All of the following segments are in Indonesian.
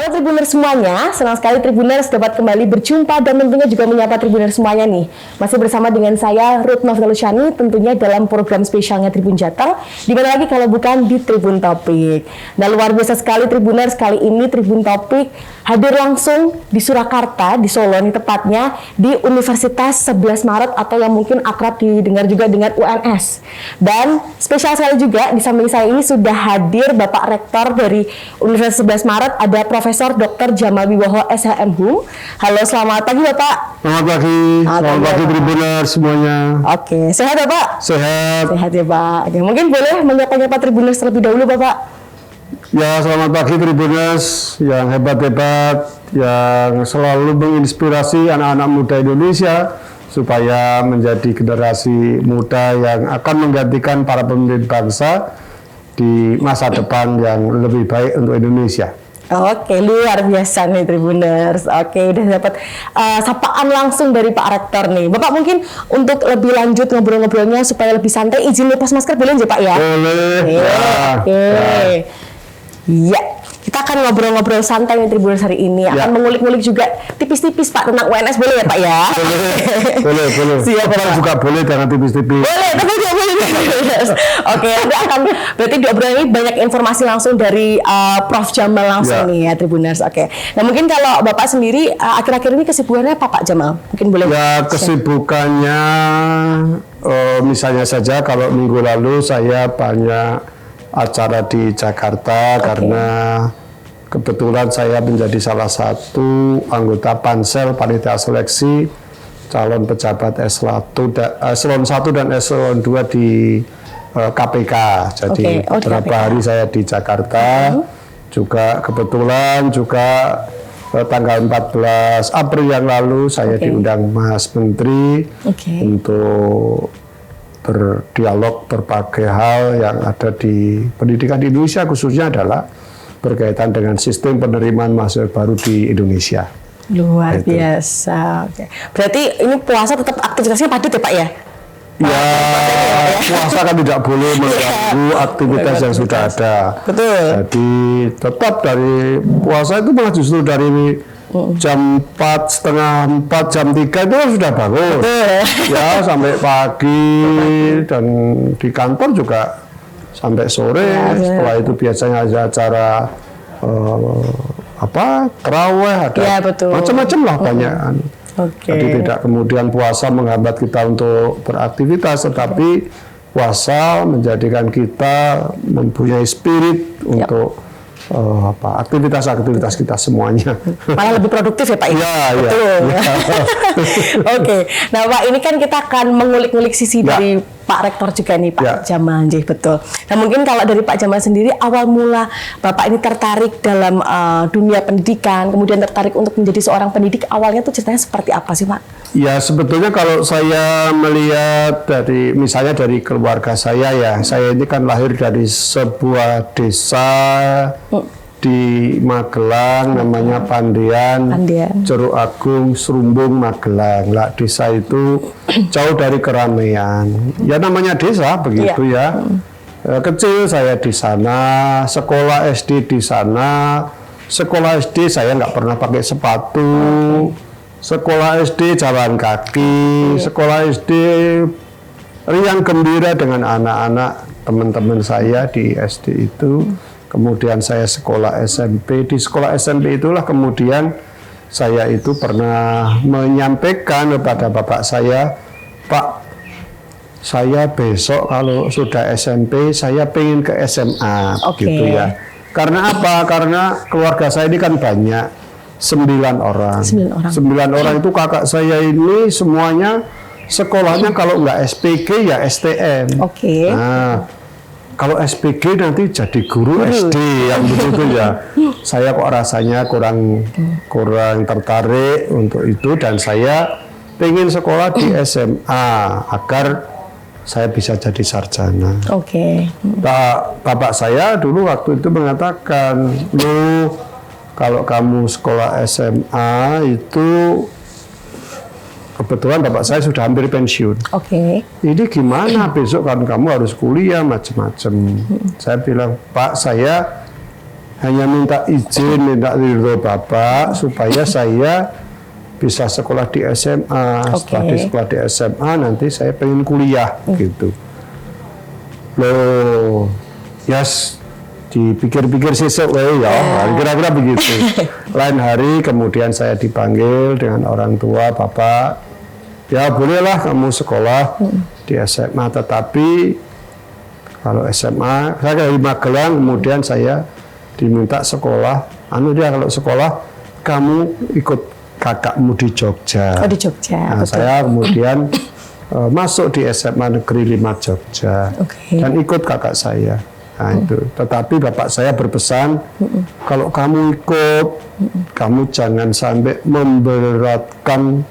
Halo Tribuners semuanya, senang sekali Tribuners dapat kembali berjumpa dan tentunya juga menyapa Tribuners semuanya nih. Masih bersama dengan saya Ruth Novdalusyani tentunya dalam program spesialnya Tribun Jateng. Di mana lagi kalau bukan di Tribun Topik. Nah luar biasa sekali Tribuners, kali ini Tribun Topik hadir langsung di Surakarta, di Solo nih tepatnya di Universitas 11 Maret atau yang mungkin akrab didengar juga dengan UNS. Dan spesial sekali juga di samping saya ini sudah hadir Bapak Rektor dari Universitas 11 Maret, ada Profesor Dr. Jamal Wibowo SHM-Hum. Halo, selamat pagi Bapak. Selamat pagi, selamat pagi Tribuners semuanya. Oke, sehat ya Pak? Sehat. Sehat ya Pak. Oke, mungkin boleh menyapa-nyapa Tribuners terlebih dahulu Bapak. Ya, selamat pagi Tribuners yang hebat-hebat, yang selalu menginspirasi anak-anak muda Indonesia supaya menjadi generasi muda yang akan menggantikan para pemimpin bangsa di masa depan yang lebih baik untuk Indonesia. Oke, luar biasa nih Tribuners. Oke, udah dapat sapaan langsung dari Pak Rektor nih. Bapak mungkin untuk lebih lanjut ngobrol-ngobrolnya supaya lebih santai, izin lepas masker boleh aja Pak ya? Boleh. Oke. Ya, kita akan ngobrol-ngobrol santai nih Tribuners hari ini. Akan mengulik-ngulik juga tipis-tipis Pak tentang UNS, boleh ya Pak ya? Boleh. Siap Pak. Juga boleh, jangan tipis-tipis. Boleh, tapi tidak boleh. Oke, nanti akan berarti di obrolan ini banyak informasi langsung dari Prof. Jamal langsung nih ya Tribuners. Oke. Nah mungkin kalau Bapak sendiri akhir-akhir ini kesibukannya apa Pak Jamal? Mungkin boleh. Ya, kesibukannya misalnya saja kalau minggu lalu saya banyak acara di Jakarta karena kebetulan saya menjadi salah satu anggota pansel panitia seleksi calon pejabat eselon 1 dan eselon 2 di KPK. Jadi beberapa hari saya di Jakarta. Juga kebetulan tanggal 14 April yang lalu saya diundang Mas Menteri untuk berdialog berbagai hal yang ada di pendidikan di Indonesia, khususnya adalah berkaitan dengan sistem penerimaan mahasiswa baru di Indonesia. Luar biasa. Oke. Berarti ini puasa tetap aktivitasnya padat ya Pak ya? Ya, puasa kan tidak boleh mengganggu aktivitas yang sudah ada. Betul. Jadi tetap dari puasa itu malah justru dari jam 4, setengah 4, jam 3 itu sudah bangun. Ya, sampai pagi dan di kantor juga sampai sore. Setelah itu biasanya ada acara tarawih, ada macam-macam lah banyak. Jadi tidak kemudian puasa menghambat kita untuk beraktivitas, tetapi puasa menjadikan kita mempunyai spirit untuk aktivitas kita semuanya. Malah lebih produktif ya Pak? Betul. Oke. Nah Pak, ini kan kita akan mengulik-ngulik sisi dari Pak Rektor juga nih Pak Jamal, betul. Nah mungkin kalau dari Pak Jamal sendiri, awal mula Bapak ini tertarik dalam dunia pendidikan, kemudian tertarik untuk menjadi seorang pendidik, awalnya tuh ceritanya seperti apa sih Pak? Ya sebetulnya kalau saya melihat misalnya dari keluarga saya ya, saya ini kan lahir dari sebuah desa di Magelang, namanya Pandean. Ceruk Agung, Serumbung, Magelang. Lah desa itu jauh dari keramaian. Ya namanya desa begitu ya. Kecil saya di sana, sekolah SD di sana. Sekolah SD saya nggak pernah pakai sepatu. Sekolah SD jalan kaki. Sekolah SD riang gembira dengan anak-anak teman-teman saya di SD itu. Kemudian saya sekolah SMP. Di sekolah SMP itulah kemudian saya itu pernah menyampaikan kepada bapak saya, Pak, saya besok kalau sudah SMP, saya pengen ke SMA, gitu ya. Karena apa? Karena keluarga saya ini kan banyak, 9 orang. 9 orang itu kakak saya ini semuanya sekolahnya kalau nggak SPG ya STM. Nah, kalau SPG nanti jadi guru SD yang begitu ya. Saya kok rasanya kurang tertarik untuk itu dan saya pengen sekolah di SMA agar saya bisa jadi sarjana. Bapak saya dulu waktu itu mengatakan, kalau kamu sekolah SMA itu kebetulan bapak saya sudah hampir pensiun. Ini gimana besok kan kamu harus kuliah macam-macam. Saya bilang, Pak, saya hanya minta izin, minta ridho Bapak supaya saya bisa sekolah di SMA. Setelah di sekolah di SMA nanti saya pengen kuliah gitu. Loh, yes, dipikir-pikir sesuk ya, kira-kira begitu. Lain hari kemudian saya dipanggil dengan orang tua, Bapak, ya bolehlah kamu sekolah di SMA, tetapi kalau SMA, saya dari Magelang, kemudian saya diminta sekolah, dia kalau sekolah, kamu ikut kakakmu di Jogja. Oh, di Jogja, Nah, betul. saya kemudian masuk di SMA Negeri 5 Jogja, dan ikut kakak saya. Nah, itu. Tetapi bapak saya berpesan, kalau kamu ikut, kamu jangan sampai memberatkan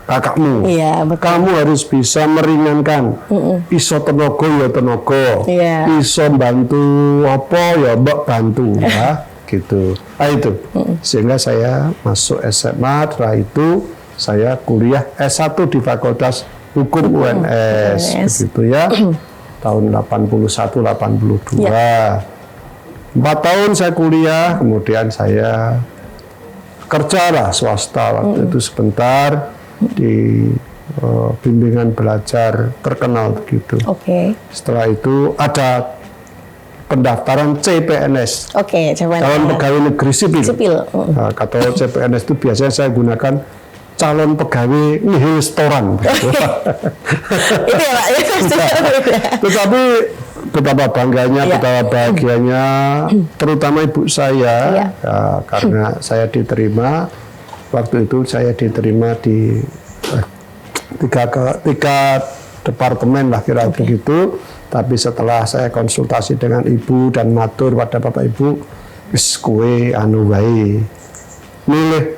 kakakmu. Iya, betul. Kamu harus bisa meringankan. Iso tenaga ya tenaga. Iya. Iso bantu apa ya mbak bantu ya, gitu. Nah, itu. Sehingga saya masuk SMA, setelah itu saya kuliah S1 di Fakultas Hukum UNS, begitu ya. Tahun 81-82. Ya. 4 tahun saya kuliah, kemudian saya kerja lah swasta waktu itu sebentar di bimbingan belajar terkenal begitu. Setelah itu ada pendaftaran CPNS. CPNS. Calon pegawai negeri sipil. Nah, kata CPNS itu biasanya saya gunakan calon pegawai nihil setoran. Itu ya Pak. Tetapi betapa bangganya, betapa bahagianya, terutama ibu saya, ya, karena saya diterima, waktu itu saya diterima di tiga departemen lah kira begitu. Tapi setelah saya konsultasi dengan ibu dan matur pada bapak ibu, wis kowe anu wae, milih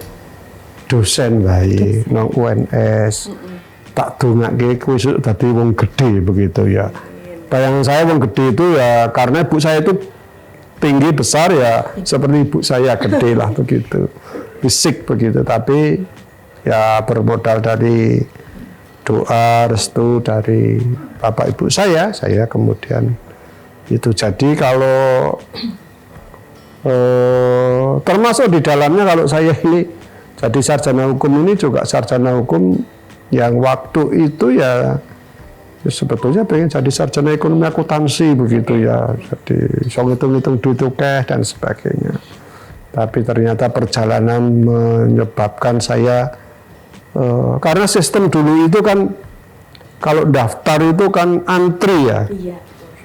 dosen wae nang UNS. Tak dongake kowe esuk dadi wong gede begitu ya. Bayangan saya wong gede itu ya karena ibu saya itu tinggi besar ya seperti ibu saya gede lah begitu. Fisik begitu, tapi ya bermodal dari doa restu dari bapak ibu saya kemudian itu jadi kalau termasuk di dalamnya kalau saya ini jadi sarjana hukum ini juga sarjana hukum yang waktu itu ya sebetulnya pengen jadi sarjana ekonomi akuntansi begitu ya, jadi hitung-hitung duit tukeh dan sebagainya. Tapi ternyata perjalanan menyebabkan saya karena sistem dulu itu kan kalau daftar itu kan antri ya.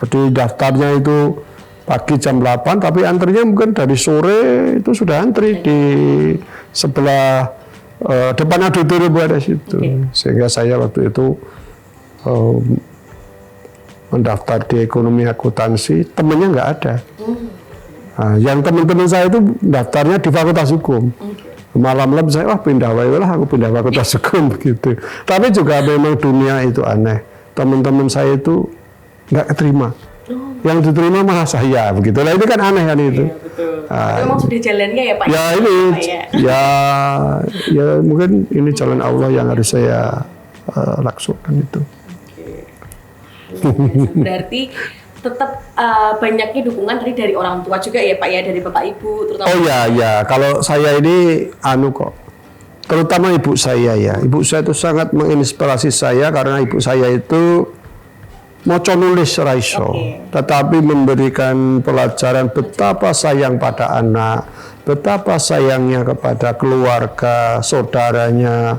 Jadi daftarnya itu pagi jam 8 tapi antrinya mungkin dari sore itu sudah antri di sebelah depan auditorium ada situ. Sehingga saya waktu itu mendaftar di ekonomi akuntansi, temennya nggak ada. Nah, yang teman-teman saya itu daftarnya di Fakultas Hukum. Malam-malam saya pindah lah, aku pindah Fakultas Hukum begitu. Tapi juga memang dunia itu aneh. Teman-teman saya itu nggak keterima. Yang diterima malah saya begitu. Nah ini kan aneh kan itu. Iya, betul. Memang sudah jalannya ya Pak. Ya ini, ya mungkin ini jalan Allah yang harus saya laksanakan itu. Berarti tetap banyaknya dukungan dari orang tua juga ya Pak ya, dari Bapak Ibu terutama. Oh ya, kalau saya ini kok. Terutama ibu saya ya. Ibu saya itu sangat menginspirasi saya karena ibu saya itu maca nulis raiso, tetapi memberikan pelajaran betapa sayang pada anak, betapa sayangnya kepada keluarga, saudaranya,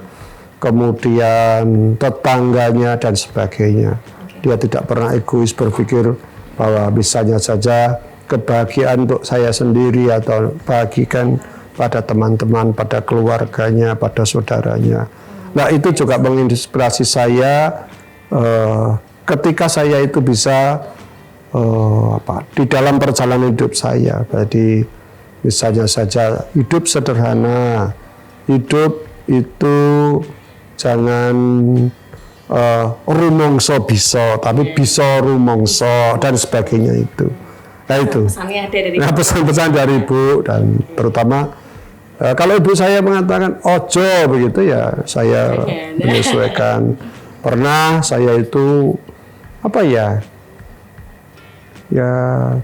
kemudian tetangganya dan sebagainya. Dia tidak pernah egois berpikir bahwa misalnya saja kebahagiaan untuk saya sendiri atau bagikan pada teman-teman, pada keluarganya, pada saudaranya. Nah itu juga menginspirasi saya ketika saya itu bisa di dalam perjalanan hidup saya. Jadi misalnya saja hidup sederhana, hidup itu jangan rumongso bisa, tapi bisa rumongso dan sebagainya itu. Nah itu. Pesannya ada dari Pesan-pesan dari ibu dan terutama kalau ibu saya mengatakan ojo begitu ya saya menyesuaikan. Pernah saya itu apa ya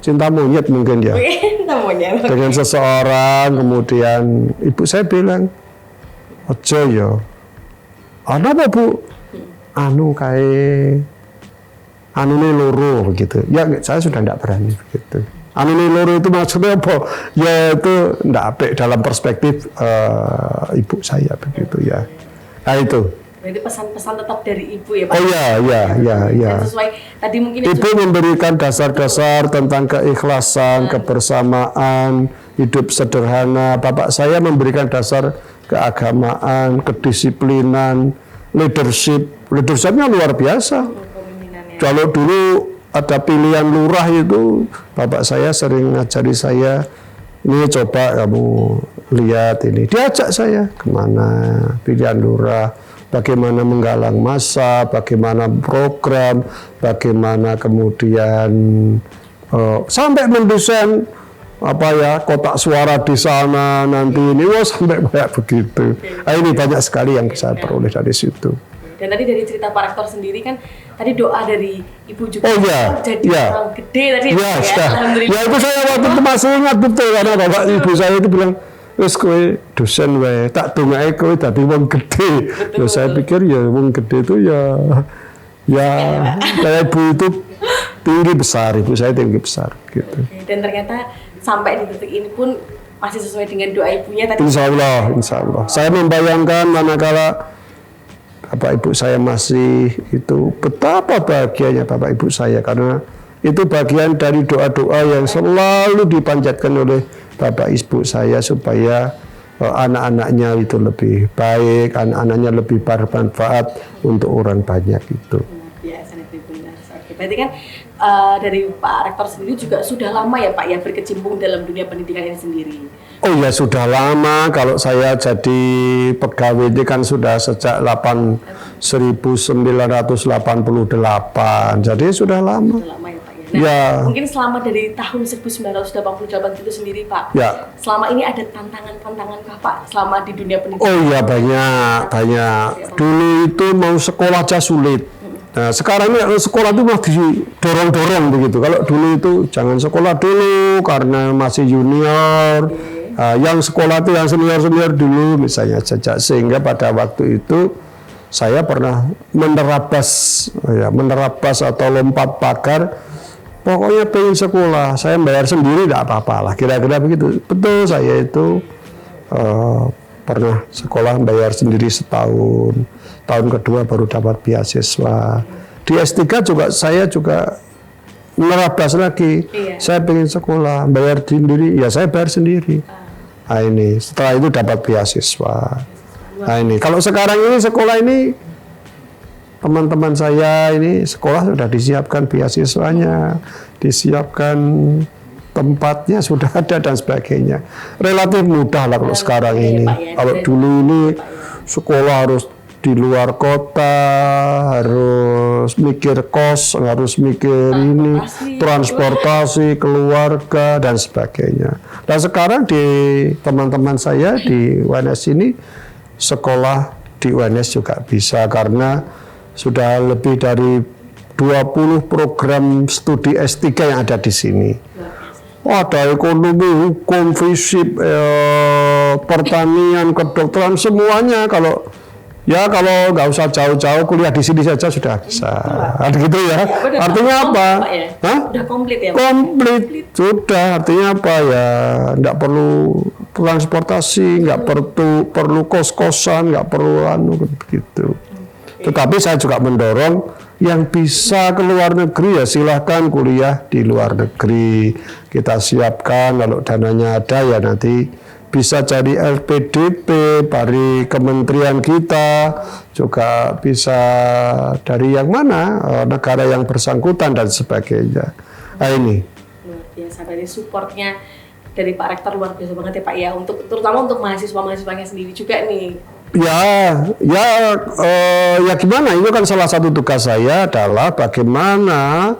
cinta monyet mungkin ya. monyet. Dengan seseorang, kemudian ibu saya bilang, ojo yo, ada apa bu? Anu ini loro begitu. Ya saya sudah tidak berani begitu. Anu ini loro itu maksudnya apa? Ya itu tidak apik dalam perspektif ibu saya begitu ya. Nah itu. Berarti pesan-pesan tetap dari ibu ya Pak? Oh ya. Sesuai tadi mungkin Ibu memberikan dasar-dasar tentang keikhlasan, kebersamaan, hidup sederhana. Bapak saya memberikan dasar keagamaan, kedisiplinan, leadership. Leadershipnya luar biasa. Kalau dulu ada pilihan lurah itu, bapak saya sering ngajari saya, ini coba kamu lihat ini. Diajak saya kemana pilihan lurah, bagaimana menggalang massa, bagaimana program, bagaimana kemudian sampai mendesain kotak suara di sana nanti ini, sampai kayak begitu. Ini banyak sekali yang saya peroleh dari situ. Dan tadi dari cerita Pak Rektor sendiri kan, tadi doa dari Ibu juga jadi orang gede tadi ya, Alhamdulillah. Ya itu saya waktu itu masih ingat betul, karena bapak ibu saya itu bilang, wes kowe dosen wae, tak dongake kowe dadi wong gede. Terus saya pikir ya wong gede itu ya kayak ibu itu tinggi besar, ibu saya tinggi besar gitu. Dan ternyata sampai di detik ini pun masih sesuai dengan doa ibunya tadi. Insya Allah. Saya membayangkan manakala bapak ibu saya masih itu, betapa bahagianya bapak ibu saya, karena itu bagian dari doa-doa yang selalu dipanjatkan oleh bapak ibu saya supaya anak-anaknya itu lebih baik, anak-anaknya lebih bermanfaat untuk orang banyak itu. Biasa itu benar. Oke, berarti kan dari Pak Rektor sendiri juga sudah lama ya Pak ya berkecimpung dalam dunia pendidikan ini sendiri. Oh ya sudah lama, kalau saya jadi pegawai ini kan sudah sejak 1988, jadi sudah lama. Sudah lama ya Pak ya. Nah, mungkin selama dari tahun 1988 itu sendiri Pak, selama ini ada tantangan-tantangan Pak selama di dunia pendidikan? Oh iya banyak. Dulu itu mau sekolah aja sulit. Nah, sekarang ini sekolah itu masih dorong-dorong begitu. Kalau dulu itu jangan sekolah dulu karena masih junior. Yang sekolah itu yang senior-senior dulu misalnya saja, sehingga pada waktu itu saya pernah menerabas atau lompat pagar. Pokoknya pengen sekolah, saya bayar sendiri tidak apa-apa lah, kira-kira begitu. Betul, saya itu pernah sekolah bayar sendiri setahun. Tahun kedua baru dapat beasiswa. Di S3 juga saya menerabas lagi. Saya pengen sekolah, bayar sendiri, ya saya bayar sendiri. Nah ini, setelah itu dapat beasiswa. Nah ini, kalau sekarang ini sekolah ini, teman-teman saya ini sekolah sudah disiapkan beasiswanya, disiapkan tempatnya sudah ada dan sebagainya. Relatif mudah lah kalau sekarang ini. Kalau dulu ini sekolah harus di luar kota, harus mikir kos, harus mikir ini, transportasi, keluarga, dan sebagainya. Dan sekarang di teman-teman saya di UNS ini, sekolah di UNS juga bisa, karena sudah lebih dari 20 program studi S3 yang ada di sini. Ada ekonomi, hukum, fisip, pertanian, kedokteran, semuanya. Kalau nggak usah jauh-jauh, kuliah di sini saja sudah bisa. Gitu ya. Artinya apa? Udah komplit ya? Komplit. Sudah. Artinya apa ya? Nggak perlu transportasi, nggak perlu kos-kosan, nggak perlu begitu. Tetapi saya juga mendorong yang bisa ke luar negeri ya silahkan kuliah di luar negeri. Kita siapkan, kalau dananya ada ya nanti bisa cari LPDP dari kementerian kita, juga bisa dari yang mana, negara yang bersangkutan dan sebagainya. Nah ini. Luar biasa, dari supportnya dari Pak Rektor luar biasa banget ya Pak ya, terutama untuk mahasiswa-mahasiswanya sendiri juga nih. Ya gimana, itu kan salah satu tugas saya adalah bagaimana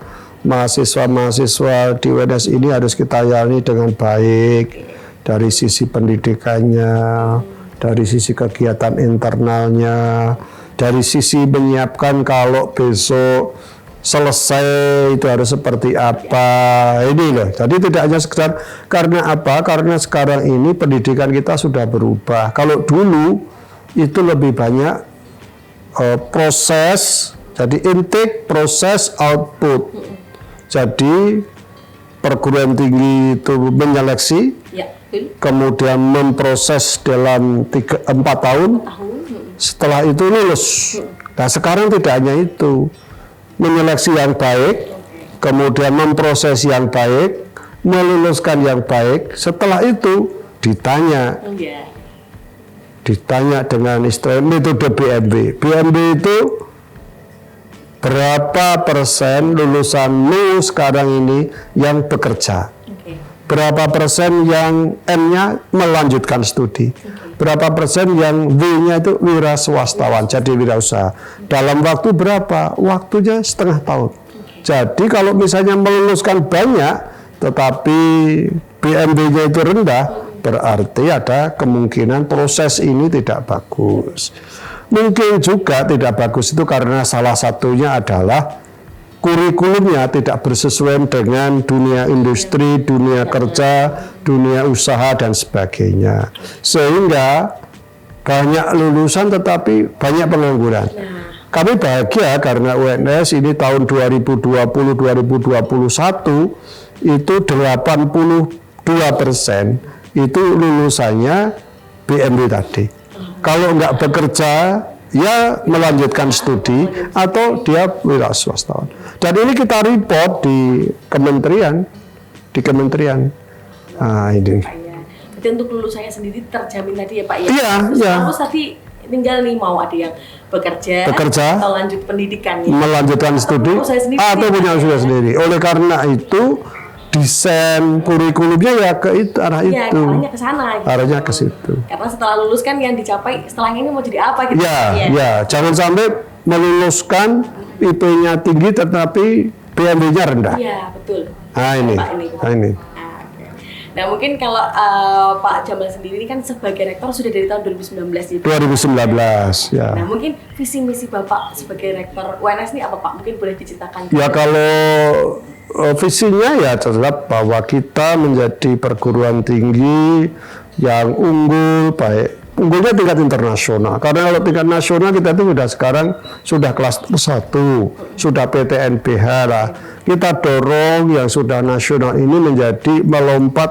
mahasiswa-mahasiswa di UNS ini harus kita layani dengan baik. Dari sisi pendidikannya, dari sisi kegiatan internalnya, dari sisi menyiapkan kalau besok selesai itu harus seperti apa. Ini loh. Jadi tidak hanya sekedar karena apa? Karena sekarang ini pendidikan kita sudah berubah. Kalau dulu itu lebih banyak proses, jadi intake, proses, output. Jadi perguruan tinggi itu menyeleksi, kemudian memproses dalam 4 tahun, setelah itu lulus. Nah sekarang tidak hanya itu, menyeleksi yang baik, kemudian memproses yang baik, meluluskan yang baik, setelah itu ditanya dengan istilah metode BMB. BMB itu berapa persen lulusanmu sekarang ini yang bekerja? Berapa persen yang M-nya melanjutkan studi? Berapa persen yang W-nya itu wira swastawan, jadi wirausaha? Dalam waktu berapa? Waktunya setengah tahun. Jadi kalau misalnya meluluskan banyak, tetapi BMB-nya itu rendah, berarti ada kemungkinan proses ini tidak bagus. Mungkin juga tidak bagus itu karena salah satunya adalah kurikulumnya tidak bersesuaian dengan dunia industri, dunia kerja, dunia usaha, dan sebagainya. Sehingga banyak lulusan tetapi banyak pengangguran. Kami bahagia karena UNS ini tahun 2020-2021 itu 82% itu lulusannya BMB tadi. Kalau nggak bekerja, ya melanjutkan studi atau dia wira swastawan. Dan ini kita report di kementerian. Nah ini. Jadi untuk lulusannya sendiri terjamin tadi ya Pak ya? Iya, iya. Terus tadi tinggal nih mau ada yang bekerja atau lanjut pendidikan ya? Melanjutkan studi atau punya usaha sendiri. Oleh karena itu desain kurikulumnya ya ke itu, arah ya, itu. Arahnya ke sana. Gitu. Arahnya ke situ. Karena setelah lulus kan yang dicapai setelahnya ini mau jadi apa gitu. Ya. Jangan sampai meluluskan IP-nya tinggi tetapi BMB-nya rendah. Iya, betul. Nah ini. Nah mungkin kalau Pak Jamal sendiri ini kan sebagai rektor sudah dari tahun 2019 ya. 2019 ya. Nah mungkin visi misi Bapak sebagai rektor UNS ini apa Pak? Mungkin boleh diceritakan. Ya kalau visinya ya tetap bahwa kita menjadi perguruan tinggi yang unggul, baik unggulnya tingkat internasional. Karena kalau tingkat nasional kita itu sudah kelas 1, sudah PTNBH lah. Kita dorong yang sudah nasional ini menjadi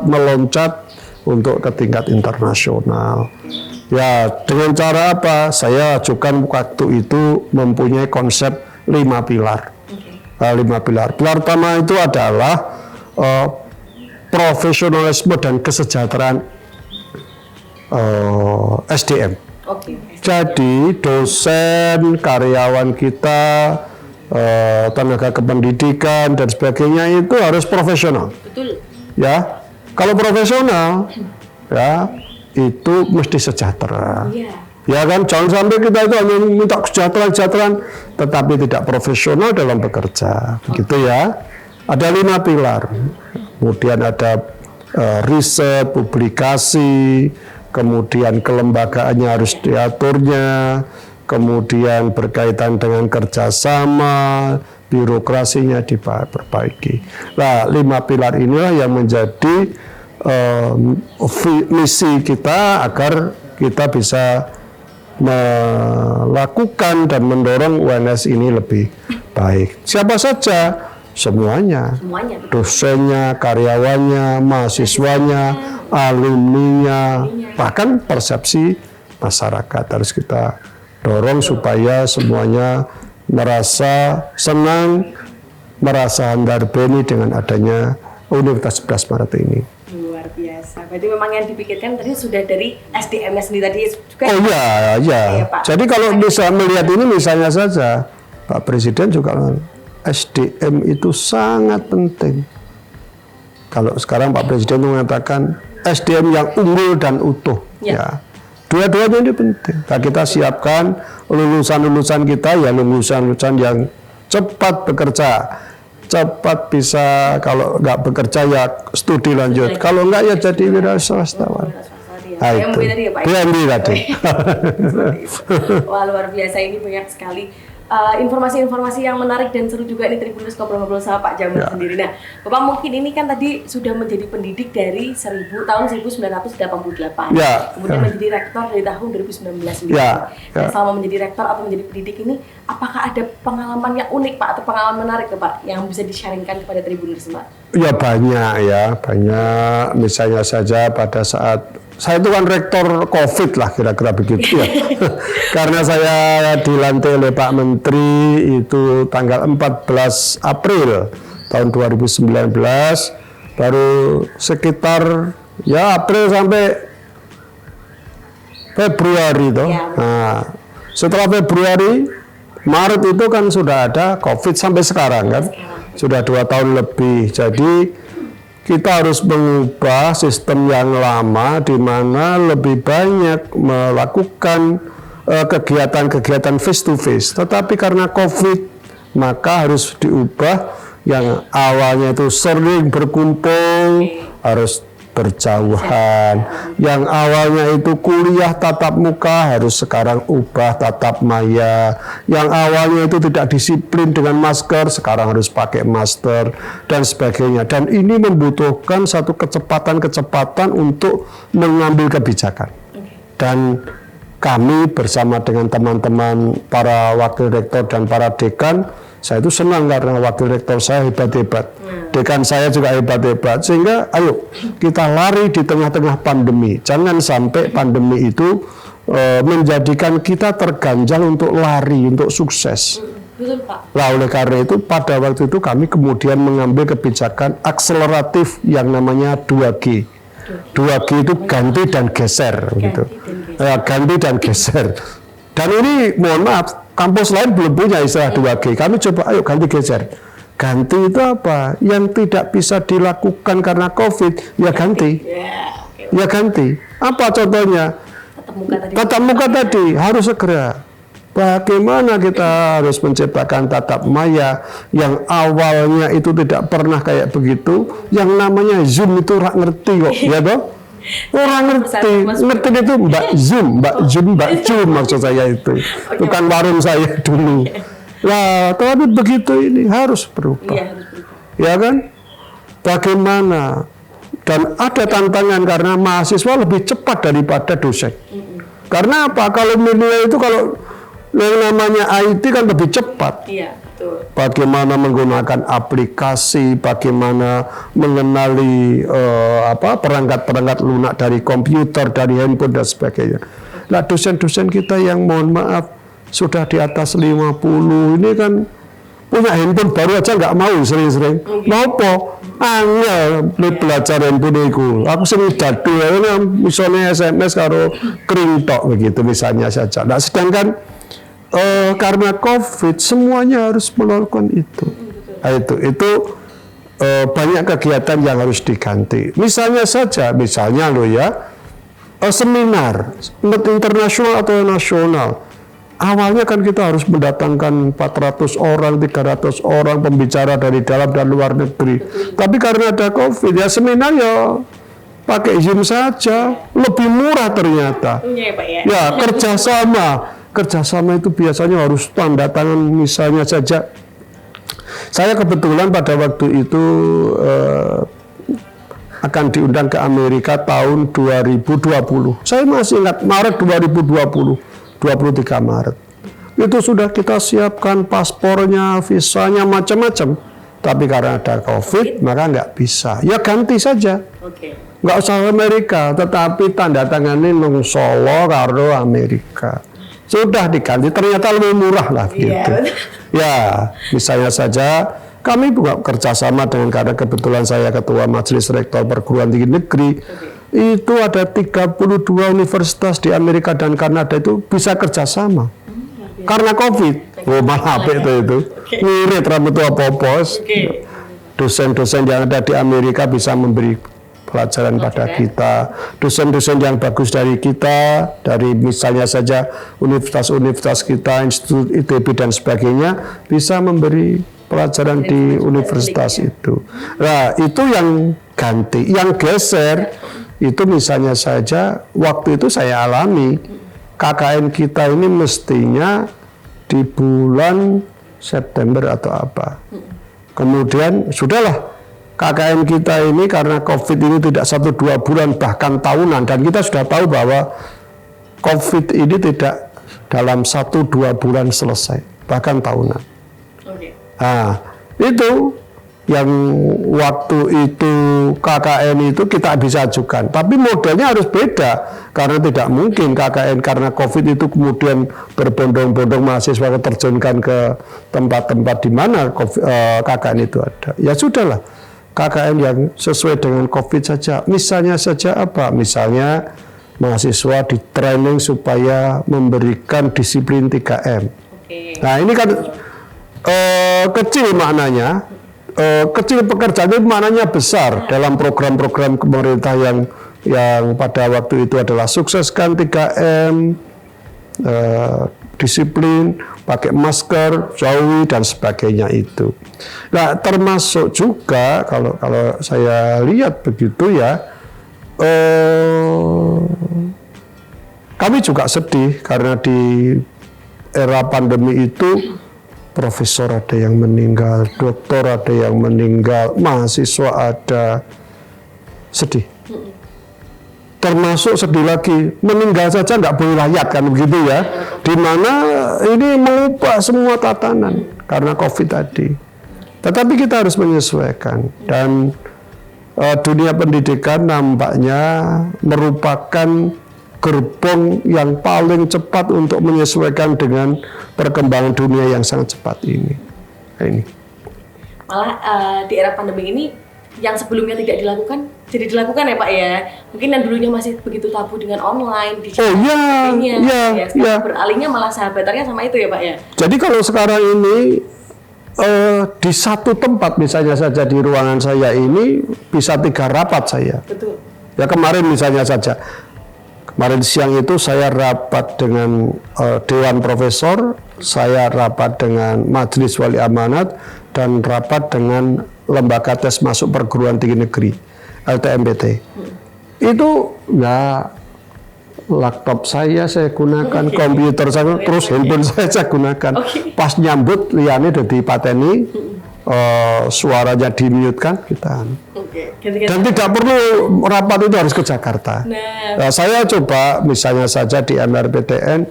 meloncat untuk ke tingkat internasional. Ya dengan cara apa? Saya ajukan waktu itu mempunyai konsep 5 pilar. 5 pilar. Pilar pertama itu adalah profesionalisme dan kesejahteraan SDM. Jadi dosen, karyawan kita, tenaga kependidikan dan sebagainya itu harus profesional. Betul. Ya, kalau profesional, ya itu mesti sejahtera. Ya kan, jangan sampai kita itu hanya minta kesejahteraan, tetapi tidak profesional dalam bekerja. Begitu ya. Ada 5 pilar. Kemudian ada riset, publikasi, kemudian kelembagaannya harus diaturnya, kemudian berkaitan dengan kerjasama, birokrasinya diperbaiki. Nah, 5 pilar inilah yang menjadi misi kita agar kita bisa melakukan dan mendorong UNS ini lebih baik. Siapa saja? Semuanya. Dosennya, karyawannya, mahasiswanya, alumninya, bahkan persepsi masyarakat harus kita dorong supaya semuanya merasa senang, merasa handarbeni dengan adanya Universitas 11 Maret ini. Luar biasa. Berarti memang yang dipikirkan tadi sudah dari SDM-nya sendiri tadi juga. Oh iya. Jadi kalau bisa melihat ini misalnya saja, Pak Presiden juga SDM itu sangat penting. Kalau sekarang Pak Presiden mengatakan SDM yang unggul dan utuh, ya. Dua-duanya ini penting. Nah, kita siapkan lulusan-lulusan kita ya lulusan-lulusan yang cepat bekerja, cepat bisa kalau nggak bekerja ya studi lanjut, kalau nggak ya jadi wira swastawan. Nah, itu BMB tadi. Wah, luar biasa, ini banyak sekali informasi-informasi yang menarik dan seru juga nih Tribuners ngobrol-ngobrol sama Pak Jamal sendiri. Nah, Bapak mungkin ini kan tadi sudah menjadi pendidik dari tahun 1988. Kemudian menjadi rektor dari tahun 2019 sendiri. Nah, selama menjadi rektor atau menjadi pendidik ini, apakah ada pengalaman yang unik Pak atau pengalaman menarik Pak yang bisa di-sharingkan kepada Tribuners Pak? Ya banyak. Misalnya saja pada saat saya itu kan rektor COVID lah kira-kira begitu ya. Karena saya dilantik oleh Pak Menteri itu tanggal 14 April tahun 2019, baru sekitar ya April sampai Februari toh. Nah, setelah Februari, Maret itu kan sudah ada COVID sampai sekarang kan. Sudah 2 tahun lebih. Jadi kita harus mengubah sistem yang lama di mana lebih banyak melakukan kegiatan-kegiatan face to face. Tetapi karena COVID, maka harus diubah yang awalnya itu sering berkumpul harus berjauhan. Yang awalnya itu kuliah tatap muka harus sekarang ubah tatap maya. Yang awalnya itu tidak disiplin dengan masker, sekarang harus pakai masker dan sebagainya. Dan ini membutuhkan satu kecepatan untuk mengambil kebijakan. Dan kami bersama dengan teman-teman para wakil rektor dan para dekan, saya itu senang karena wakil rektor saya hebat-hebat. Dekan saya juga hebat-hebat. Sehingga ayo kita lari di tengah-tengah pandemi. Jangan sampai pandemi itu menjadikan kita terganjal untuk lari, untuk sukses. Betul, Pak. Nah, oleh karena itu pada waktu itu kami kemudian mengambil kebijakan akseleratif yang namanya 2G. 2G itu ganti dan geser. Gitu. Ganti dan geser. Dan ini mohon maaf, kampus lain belum punya istilah 2G. Kami coba, ayo ganti geser. Ganti itu apa? Yang tidak bisa dilakukan karena COVID, ya ganti. Ya ganti. Apa contohnya? Tatap muka tadi harus segera. Bagaimana kita harus menciptakan tatap maya yang awalnya itu tidak pernah kayak begitu, yang namanya Zoom itu rak ngerti kok, ya toh? Orang ngerti itu Mbak Zoom maksud saya itu. Tukang warung saya dulu. Nah, tapi begitu ini harus berubah. Ya kan? Bagaimana? Dan ada tantangan karena mahasiswa lebih cepat daripada dosen. Karena apa? Kalau milenial itu kalau yang namanya IT kan lebih cepat. Iya, betul. Bagaimana menggunakan aplikasi, bagaimana mengenali perangkat-perangkat lunak dari komputer, dari handphone dan sebagainya. Nah, dosen-dosen kita yang mohon maaf sudah di atas 50 ini kan punya handphone baru aja nggak mau sering-sering. Ngopo? Angel belajar handphone itu. Aku sering jadul ya, misalnya SMS karo kering tok begitu misalnya saja. Nah, sedangkan karena COVID semuanya harus melakukan itu. Nah, itu banyak kegiatan yang harus diganti. Misalnya loh ya, seminar internasional atau nasional. Awalnya kan kita harus mendatangkan 400 orang, 300 orang pembicara dari dalam dan luar negeri. Tapi karena ada COVID, ya seminar ya pakai Zoom saja, lebih murah ternyata. Ya, kerjasama itu biasanya harus tanda tangan. Misalnya saja, saya kebetulan pada waktu itu akan diundang ke Amerika tahun 2020. Saya masih ingat Maret 2020. 23 Maret. Itu sudah kita siapkan paspornya, visanya, macam-macam. Tapi karena ada COVID, maka nggak bisa. Ya ganti saja. Nggak usah Amerika, tetapi tanda tangannya nang Solo karo Amerika. Sudah diganti, ternyata lebih murah lah gitu. Ya, misalnya saja kami juga kerjasama dengan, karena kebetulan saya ketua Majelis Rektor Perguruan Tinggi Negeri. Itu ada 32 universitas di Amerika dan Kanada itu bisa kerjasama karena COVID. Malah apa itu ngirit rambut apa-apa. Dosen-dosen yang ada di Amerika bisa memberi pelajaran pada kita. Dosen-dosen yang bagus dari kita, dari misalnya saja universitas-universitas kita, Institut ITB dan sebagainya, bisa memberi pelajaran di universitas itu. Nah, itu yang ganti. Yang geser itu misalnya saja waktu itu saya alami KKN kita ini mestinya di bulan September atau apa. Kemudian sudahlah, KKN kita ini karena COVID ini tidak 1-2 bulan bahkan tahunan, dan kita sudah tahu bahwa COVID ini tidak dalam 1-2 bulan selesai, bahkan tahunan. Nah, itu yang waktu itu KKN itu kita bisa ajukan, tapi modelnya harus beda karena tidak mungkin KKN karena COVID itu kemudian berbondong-bondong mahasiswa terjunkan ke tempat-tempat di mana KKN itu ada. Ya sudahlah, KKN yang sesuai dengan COVID saja. Misalnya saja apa? Misalnya mahasiswa di training supaya memberikan disiplin 3M. Nah ini kan kecil maknanya. Kecil pekerjaan itu maknanya besar dalam program-program pemerintah yang pada waktu itu adalah sukseskan 3M, disiplin, pakai masker, jauhi dan sebagainya itu. Nah termasuk juga kalau saya lihat begitu ya, kami juga sedih karena di era pandemi itu profesor ada yang meninggal, dokter ada yang meninggal, mahasiswa ada, sedih. Termasuk sedih lagi, meninggal saja nggak boleh layak kan begitu ya, dimana ini mengubah semua tatanan karena COVID tadi. Tetapi kita harus menyesuaikan, dan dunia pendidikan nampaknya merupakan gerbong yang paling cepat untuk menyesuaikan dengan perkembangan dunia yang sangat cepat ini. Nah, ini. Malah di era pandemi ini yang sebelumnya tidak dilakukan jadi dilakukan ya Pak ya. Mungkin yang dulunya masih begitu tabu dengan online, beralihnya malah sahabatannya sama itu ya Pak ya. Jadi kalau sekarang ini di satu tempat misalnya saja di ruangan saya ini bisa 3 rapat saya. Betul. Ya kemarin misalnya saja. Kemarin siang itu saya rapat dengan Dewan Profesor, saya rapat dengan Majelis Wali Amanat, dan rapat dengan Lembaga Tes Masuk Perguruan Tinggi Negeri, LTMPT. Itu ya laptop saya gunakan, komputer saya, terus handphone saya gunakan. Pas nyambut, liane udah dipateni, suaranya di-mute kan, kita. Dan tidak perlu rapat itu harus ke Jakarta. Nah, saya coba misalnya saja di MRPTN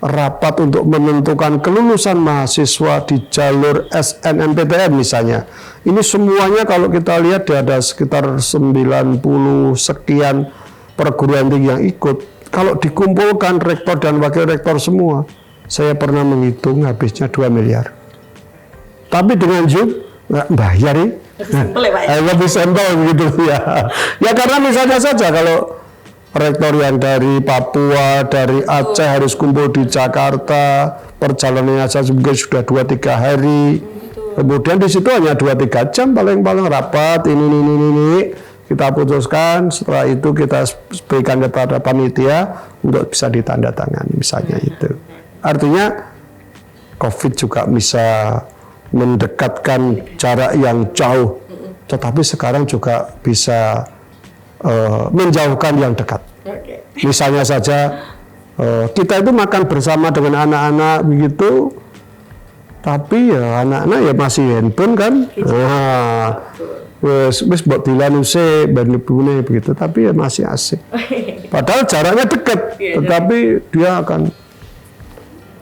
rapat untuk menentukan kelulusan mahasiswa di jalur SNMPTN misalnya. Ini semuanya kalau kita lihat ada sekitar 90 sekian perguruan tinggi yang ikut. Kalau dikumpulkan rektor dan wakil rektor semua, saya pernah menghitung habisnya 2 miliar. Tapi dengan Zoom nggak bayar ya. Lebih simpel begitu ya. Ya karena misalnya saja kalau rektor yang dari Papua, dari Aceh harus kumpul di Jakarta, perjalanannya saja mungkin sudah 2-3 hari. Kemudian di situ hanya 2-3 jam paling-paling rapat ini kita putuskan, setelah itu kita berikan kepada panitia untuk bisa ditandatangani misalnya itu. Artinya COVID juga bisa mendekatkan jarak yang jauh, tetapi sekarang juga bisa menjauhkan yang dekat. Misalnya saja kita itu makan bersama dengan anak-anak begitu, tapi ya anak-anak ya masih handphone kan, wes buat dilanuse bandibune begitu, tapi ya masih asik. Padahal jaraknya dekat, tetapi dia akan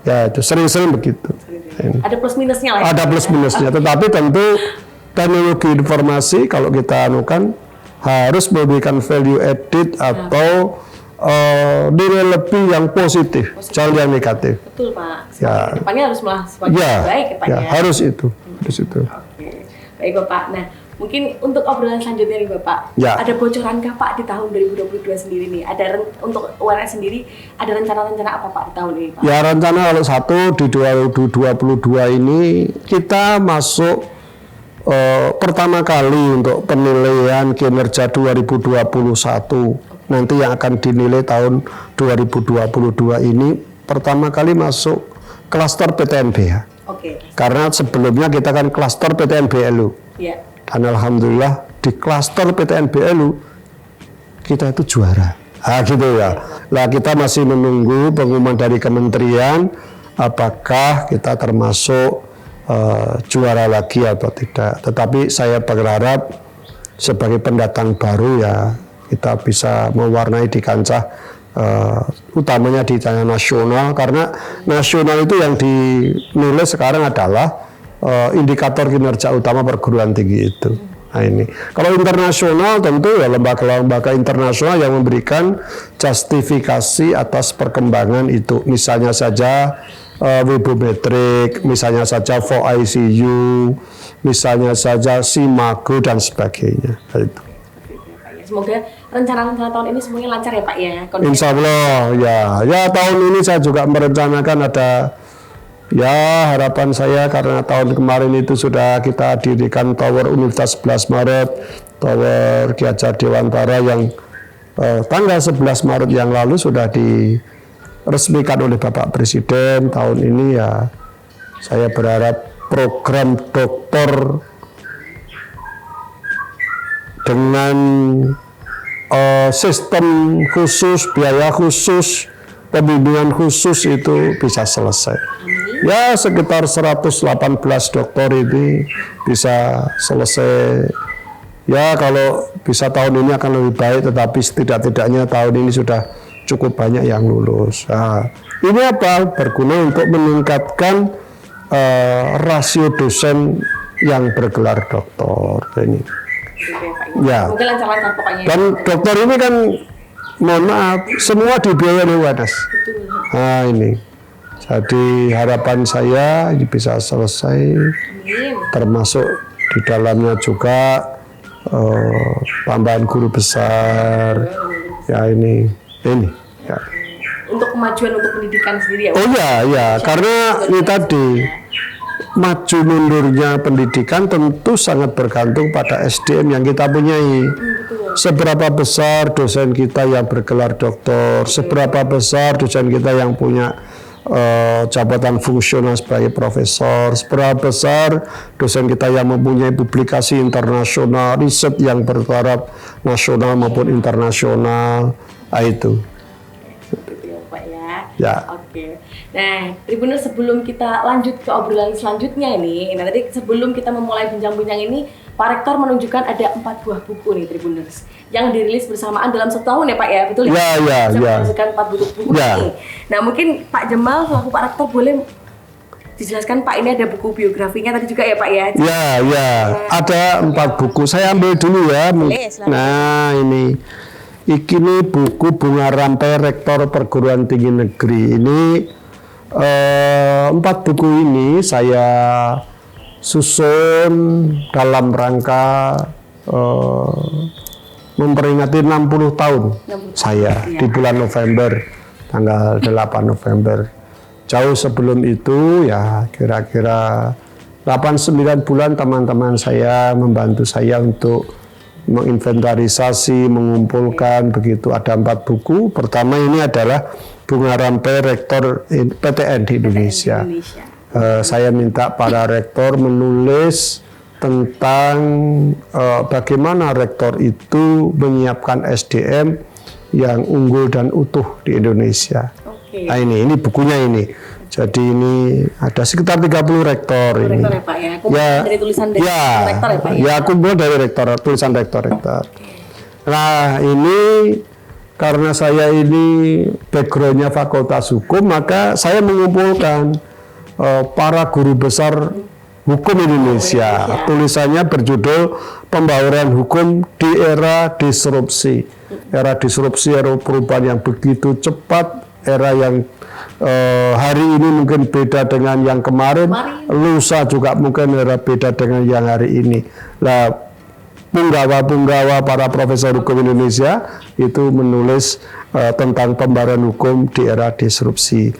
ya itu sering-sering begitu. Ada plus minusnya lah. Ada plus minusnya, tetapi tentu teknologi informasi kalau kita anukan harus memberikan value added atau nilai lebih yang positif, jangan yang negatif. Betul Pak. Ya. Depannya harus malah semakin baik ya Pak ya. Harus itu. Oke. Baik Bapak. Nah, mungkin untuk obrolan selanjutnya nih Bapak, ada bocoran kah Pak di tahun 2022 sendiri nih? Ada untuk UNS sendiri ada rencana-rencana apa Pak di tahun ini Pak? Ya rencana kalau satu di 2022 ini kita masuk pertama kali untuk penilaian kinerja 2021. Nanti yang akan dinilai tahun 2022 ini pertama kali masuk klaster PTNBH. Karena sebelumnya kita kan klaster PTNBLU. Dan alhamdulillah di klaster PTNBLU kita itu juara. Gitu ya. Nah kita masih menunggu pengumuman dari kementerian apakah kita termasuk juara lagi atau tidak. Tetapi saya berharap sebagai pendatang baru ya kita bisa mewarnai di kancah utamanya di kancah nasional, karena nasional itu yang dinilai sekarang adalah indikator kinerja utama perguruan tinggi itu. Nah ini, kalau internasional tentu ya lembaga-lembaga internasional yang memberikan justifikasi atas perkembangan itu, misalnya saja Webometrik, misalnya saja VOICU, misalnya saja SIMAGO dan sebagainya. Itu. Semoga rencana-rencana tahun ini semuanya lancar ya Pak ya. Insya Allah ya tahun ini saya juga merencanakan ada ya, harapan saya karena tahun kemarin itu sudah kita dirikan Tower Universitas 11 Maret, Tower Ki Hajar Dewantara yang tanggal 11 Maret yang lalu sudah diresmikan oleh Bapak Presiden. Tahun ini ya saya berharap program doktor dengan sistem khusus, biaya khusus, pembimbingan khusus itu bisa selesai. Ya sekitar 118 dokter ini bisa selesai. Ya kalau bisa tahun ini akan lebih baik, tetapi setidak-tidaknya tahun ini sudah cukup banyak yang lulus. Nah, ini apa? Berguna untuk meningkatkan rasio dosen yang bergelar doktor ini. Ya. Dan dokter ini kan, mohon maaf, semua dibiayai oleh UNS. Nah ini. Jadi harapan saya ini bisa selesai, termasuk di dalamnya juga tambahan guru besar. Ya ini. Ya. Untuk kemajuan untuk pendidikan sendiri ya. Oh ya, karena ini tadi maju mundurnya pendidikan tentu sangat bergantung pada SDM yang kita punyai. Seberapa besar dosen kita yang bergelar doktor, seberapa besar dosen kita yang punya jabatan fungsional sebagai profesor, seberapa besar dosen kita yang mempunyai publikasi internasional, riset yang bertaraf nasional maupun internasional. Itu. Ya. Oke. Nah, Tribuners, sebelum kita lanjut ke obrolan selanjutnya ini, nah tadi sebelum kita memulai bincang-bincang ini, Pak Rektor menunjukkan ada 4 buah buku nih Tribuners yang dirilis bersamaan dalam setahun ya Pak ya, betul ya? Ya. Menunjukkan 4 buku ini. Nah, mungkin Pak Jemal selaku Pak Rektor boleh dijelaskan Pak, ini ada buku biografinya tadi juga ya Pak ya? Ya. Ada 4 buku. Saya ambil dulu ya. Boleh, nah ini. Ini buku Bunga Rampai Rektor Perguruan Tinggi Negeri. Ini 4 buku ini saya susun dalam rangka memperingati 60 tahun saya di bulan November, tanggal 8 November. Jauh sebelum itu ya kira-kira 8-9 bulan teman-teman saya membantu saya untuk menginventarisasi, mengumpulkan begitu. Ada 4 buku. Pertama ini adalah Bunga Rampai Rektor PTN di Indonesia. Saya minta para rektor menulis tentang bagaimana rektor itu menyiapkan SDM yang unggul dan utuh di Indonesia. Nah ini bukunya ini. Jadi ini ada sekitar 30 rektor ini. Rektor ya Pak ya? Kumpulan dari tulisan dari rektor ya Pak ya? Ya, kumpul dari rektor, tulisan rektor-rektor. Nah ini karena saya ini backgroundnya Fakultas Hukum, maka saya mengumpulkan para guru besar hukum Indonesia. Tulisannya berjudul Pembauran Hukum di Era Disrupsi. Era disrupsi, era perubahan yang begitu cepat, era yang hari ini mungkin beda dengan yang kemarin, lusa juga mungkin era beda dengan yang hari ini. Nah, punggawa-punggawa para profesor hukum Indonesia itu menulis tentang pembaruan hukum di era disrupsi.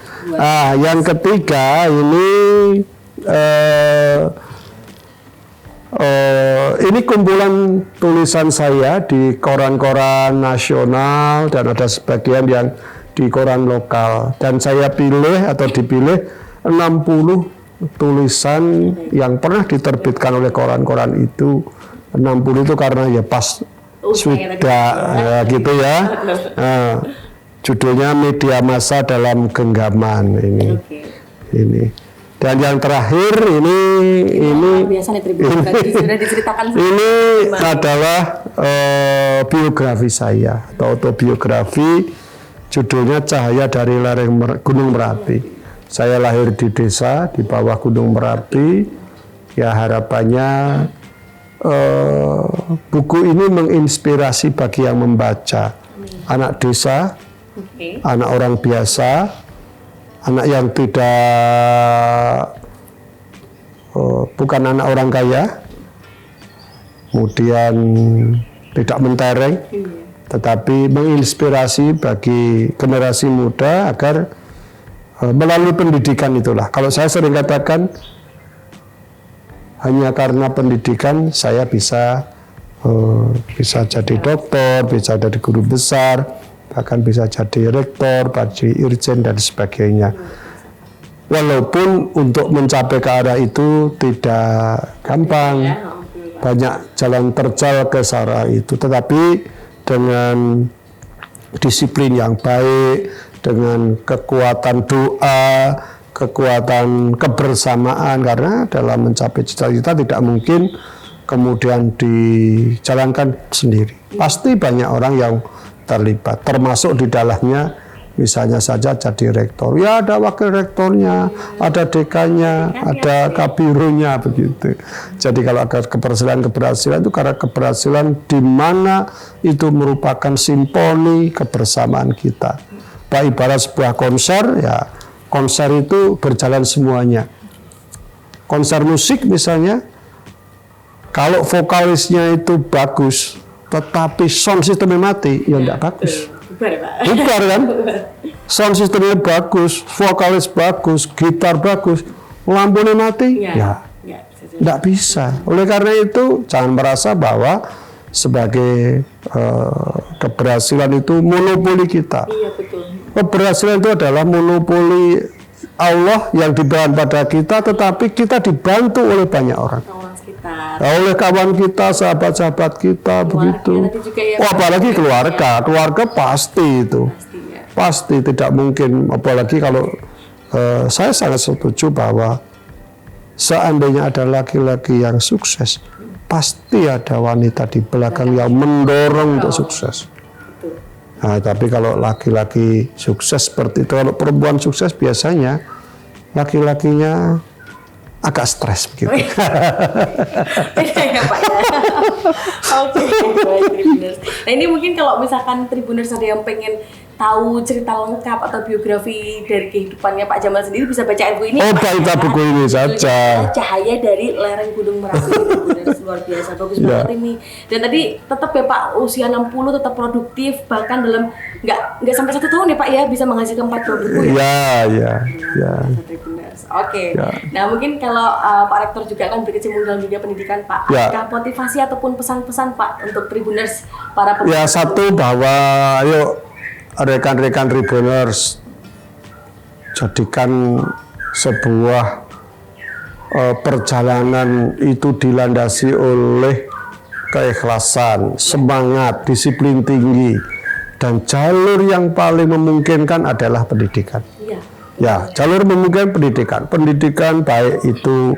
Yang ketiga ini kumpulan tulisan saya di koran-koran nasional dan ada sebagian yang di koran lokal, dan saya dipilih 60 tulisan yang pernah diterbitkan oleh koran-koran itu. 60 itu karena ya pas sudah gitu ya. Judulnya Media Massa dalam Genggaman ini. ini. Dan yang terakhir ini biasa nih Tribuners tadi sudah diceritakan ini adalah biografi saya atau autobiografi, judulnya Cahaya dari Lereng Gunung Merapi. Saya lahir di desa di bawah Gunung Merapi. Ya, harapannya buku ini menginspirasi bagi yang membaca, anak desa, anak orang biasa, anak yang bukan anak orang kaya, kemudian tidak mentereng, tetapi menginspirasi bagi generasi muda agar melalui pendidikan itulah. Kalau saya sering katakan, hanya karena pendidikan saya bisa jadi dokter, bisa jadi guru besar, bahkan bisa jadi rektor, jadi irjen dan sebagainya. Walaupun untuk mencapai ke arah itu tidak gampang, banyak jalan terjal ke arah itu, tetapi dengan disiplin yang baik, dengan kekuatan doa, kekuatan kebersamaan, karena dalam mencapai cita-cita tidak mungkin kemudian dijalankan sendiri. Pasti banyak orang yang terlibat, termasuk di dalamnya. Misalnya saja jadi rektor, ya ada wakil rektornya, ada dekannya, ada kabirunya, begitu. Jadi kalau ada keberhasilan itu karena keberhasilan di mana itu merupakan simponi kebersamaan kita. Pak, ibarat sebuah konser, ya konser itu berjalan semuanya. Konser musik misalnya, kalau vokalisnya itu bagus, tetapi sound sistemnya mati, ya tidak bagus. Bubar kan? Sound sistemnya bagus, vokalis bagus, gitar bagus, lampunya mati, ya tidak bisa. Oleh karena itu, jangan merasa bahwa sebagai keberhasilan itu monopoli kita. Iya, betul. Keberhasilan itu adalah monopoli Allah yang diberikan pada kita, tetapi kita dibantu oleh banyak orang. Oleh kawan kita, sahabat-sahabat kita, begitu. Apalagi keluarga pasti itu. Pasti tidak mungkin, apalagi kalau saya sangat setuju bahwa seandainya ada laki-laki yang sukses, pasti ada wanita di belakang yang mendorong untuk sukses. Nah, tapi kalau laki-laki sukses seperti itu, kalau perempuan sukses biasanya laki-lakinya agak stres begitu. Beda ya Pak ya. Oke, baik Tribuners. Nah ini mungkin kalau misalkan Tribuners ada yang pengen tahu cerita lengkap atau biografi dari kehidupannya Pak Jamal sendiri, bisa baca buku ini. Oh, baca buku ini saja. Cahaya dari Lereng Gunung Merapi. Tribuners, luar biasa, bagus banget ini. Dan tadi tetap ya Pak, usia 60 tetap produktif, bahkan dalam nggak sampai 1 tahun ya Pak ya, bisa menghasilkan 4 produk buku ya. Ya. Oke. Ya. Nah mungkin kalau Pak Rektor juga kan berkecimpung dalam dunia pendidikan Pak, apakah motivasi ataupun pesan-pesan Pak untuk Tribuners para pendidik? Ya, satu bahwa ayo rekan-rekan Tribuners, jadikan sebuah perjalanan itu dilandasi oleh keikhlasan, semangat, disiplin tinggi, dan jalur yang paling memungkinkan adalah pendidikan. Ya, jalur memungkinkan pendidikan. Pendidikan baik itu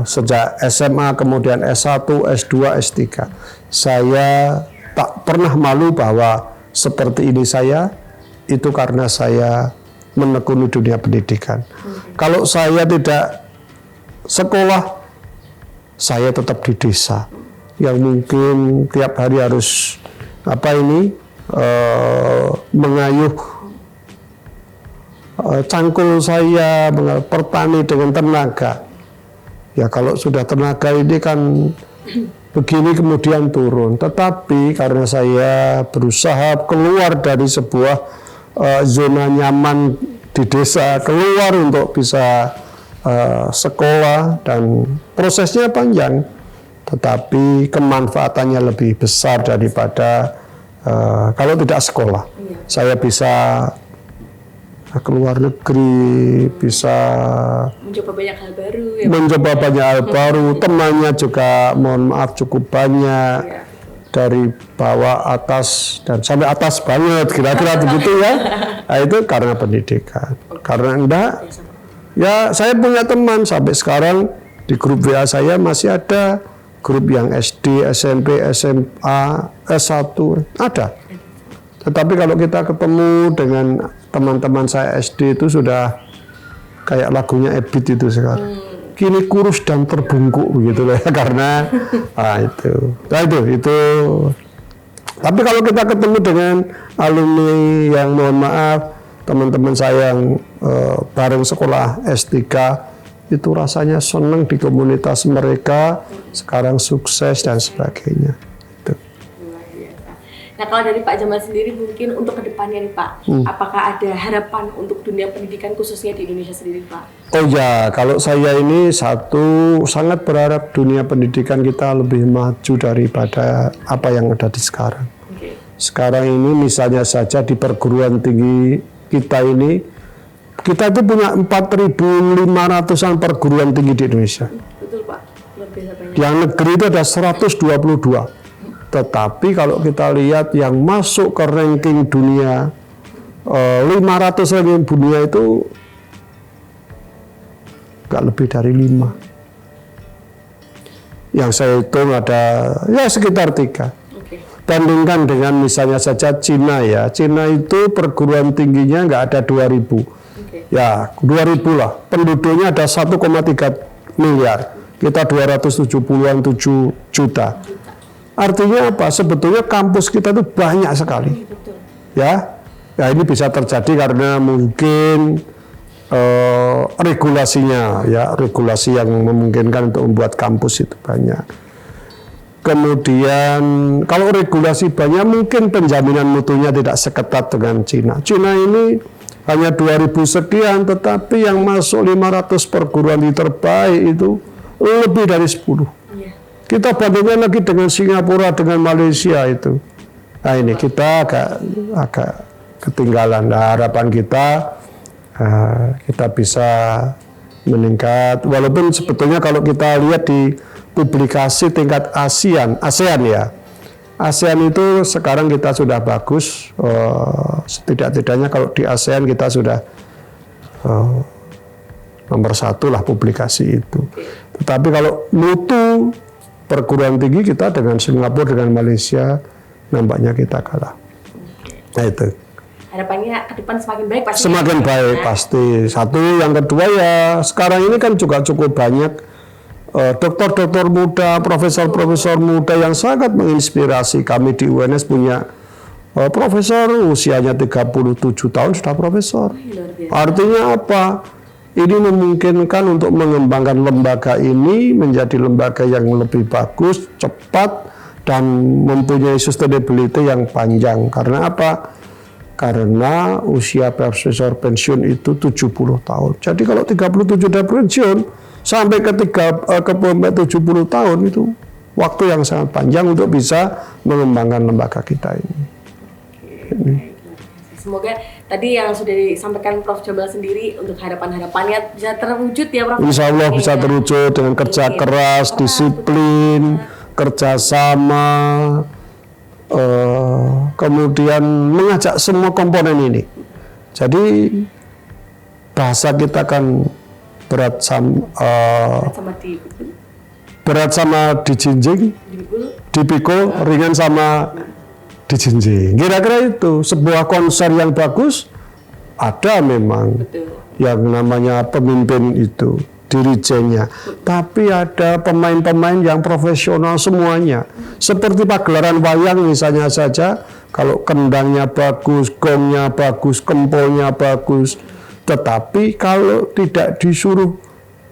sejak SMA, kemudian S1, S2, S3. Saya tak pernah malu bahwa seperti ini saya, itu karena saya menekuni dunia pendidikan. Kalau saya tidak sekolah, saya tetap di desa. Yang mungkin tiap hari harus mengayuh cangkul saya, bertani dengan tenaga. Ya kalau sudah tenaga ini kan begini kemudian turun. Tetapi karena saya berusaha keluar dari sebuah zona nyaman di desa, keluar untuk bisa sekolah, dan prosesnya panjang, tetapi kemanfaatannya lebih besar daripada kalau tidak sekolah. Saya bisa keluar negeri, bisa mencoba banyak hal baru ya, temannya juga mohon maaf cukup banyak ya, dari bawah atas dan sampai atas banget, kira-kira begitu ya. Nah, itu karena pendidikan. Karena enggak, ya saya punya teman sampai sekarang di grup WA saya masih ada grup yang SD, SMP, SMA, S1 ada. Tetapi kalau kita ketemu dengan teman-teman saya SD itu sudah kayak lagunya Ebit itu sekarang. Kini kurus dan terbungkuk begitu lah ya, karena itu. Nah itu. Tapi kalau kita ketemu dengan alumni yang mohon maaf teman-teman saya yang bareng sekolah S3 itu rasanya senang di komunitas mereka, sekarang sukses dan sebagainya. Itu. Nah kalau dari Pak Jamal sendiri mungkin untuk kedepannya nih Pak, apakah ada harapan untuk dunia pendidikan khususnya di Indonesia sendiri Pak? Oh ya, kalau saya ini satu sangat berharap dunia pendidikan kita lebih maju daripada apa yang ada di sekarang. Okay. Sekarang ini misalnya saja di perguruan tinggi kita ini, kita itu punya 4.500-an perguruan tinggi di Indonesia. Betul Pak, luar biasa banyak. Yang negeri itu ada 122. Tetapi kalau kita lihat yang masuk ke ranking dunia, 500 ranking dunia itu nggak lebih dari 5. Yang saya hitung ada ya sekitar 3. Okay. Bandingkan dengan misalnya saja Cina ya. Cina itu perguruan tingginya nggak ada 2.000. Okay. Ya 2.000 lah. Penduduknya ada 1,3 miliar. Kita 270-an 7 juta. Artinya apa? Sebetulnya kampus kita itu banyak sekali. Betul. Ya ini bisa terjadi karena mungkin regulasinya, ya regulasi yang memungkinkan untuk membuat kampus itu banyak. Kemudian kalau regulasi banyak, mungkin penjaminan mutunya tidak seketat dengan Cina. Cina ini hanya 2.000 sekian, tetapi yang masuk 500 perguruan tinggi terbaik itu lebih dari 10. Kita bandingkan lagi dengan Singapura, dengan Malaysia itu. Nah ini kita agak ketinggalan. Nah, harapan kita bisa meningkat. Walaupun sebetulnya kalau kita lihat di publikasi tingkat ASEAN ya. ASEAN itu sekarang kita sudah bagus. Setidak-tidaknya kalau di ASEAN kita sudah nomor 1 lah publikasi itu. Tetapi kalau mutu perguruan tinggi kita dengan Singapura, dengan Malaysia, nampaknya kita kalah. Nah itu. Harapannya ke depan semakin baik pasti. Semakin baik pasti. Satu, yang kedua ya sekarang ini kan juga cukup banyak dokter-dokter muda, profesor-profesor muda yang sangat menginspirasi. Kami di UNS punya profesor usianya 37 tahun sudah profesor. Artinya apa? Ini memungkinkan untuk mengembangkan lembaga ini menjadi lembaga yang lebih bagus, cepat, dan mempunyai sustainability yang panjang. Karena apa? Karena usia profesor pensiun itu 70 tahun. Jadi kalau 37 sudah pensiun, sampai ke 70 tahun itu waktu yang sangat panjang untuk bisa mengembangkan lembaga kita ini. Semoga tadi yang sudah disampaikan Prof. Jamal sendiri untuk harapan-harapannya bisa terwujud ya Prof. Insya Allah bisa terwujud dengan kerja keras, disiplin, kerjasama, kemudian mengajak semua komponen ini. Jadi bahasa kita kan berat sama dijinjing, dipikul, ringan sama dijinjing. Kira-kira itu sebuah konser yang bagus ada memang. Betul. Yang namanya pemimpin itu, dirijennya. Tapi ada pemain-pemain yang profesional semuanya. Seperti pagelaran wayang misalnya saja, kalau kendangnya bagus, gongnya bagus, kempolnya bagus. Tetapi kalau tidak disuruh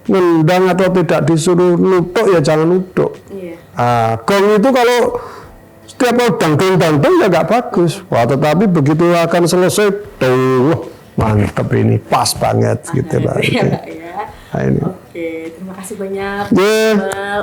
ngendang atau tidak disuruh nutuk ya jangan nutuk. Gong itu kalau setiap mau dangdung ya nggak bagus. Wah, tetapi begitu akan selesai, tuh mantep ini, pas banget gitu lah. Nah, ini. Oke, terima kasih banyak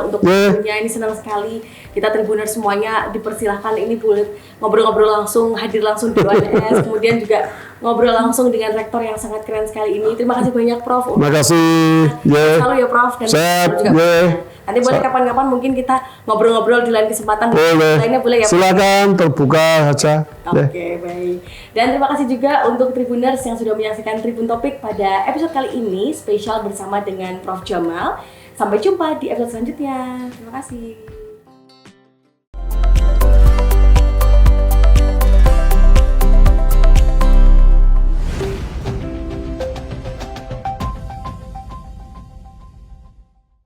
untuk waktunya. Ini senang sekali kita Tribuners semuanya dipersilahkan ini boleh ngobrol-ngobrol langsung, hadir langsung di ONS, kemudian juga ngobrol langsung dengan rektor yang sangat keren sekali ini. Terima kasih banyak Prof. Terima kasih. Selalu ya Prof. Dan juga nanti boleh kapan-kapan mungkin kita ngobrol-ngobrol di lain kesempatan. Boleh. Lainnya boleh ya Prof? Silakan, terbuka saja. Oke, baik. Dan terima kasih juga untuk Tribuners yang sudah menyaksikan Tribun Topik pada episode kali ini spesial bersama dengan Prof. Jamal. Sampai jumpa di episode selanjutnya. Terima kasih.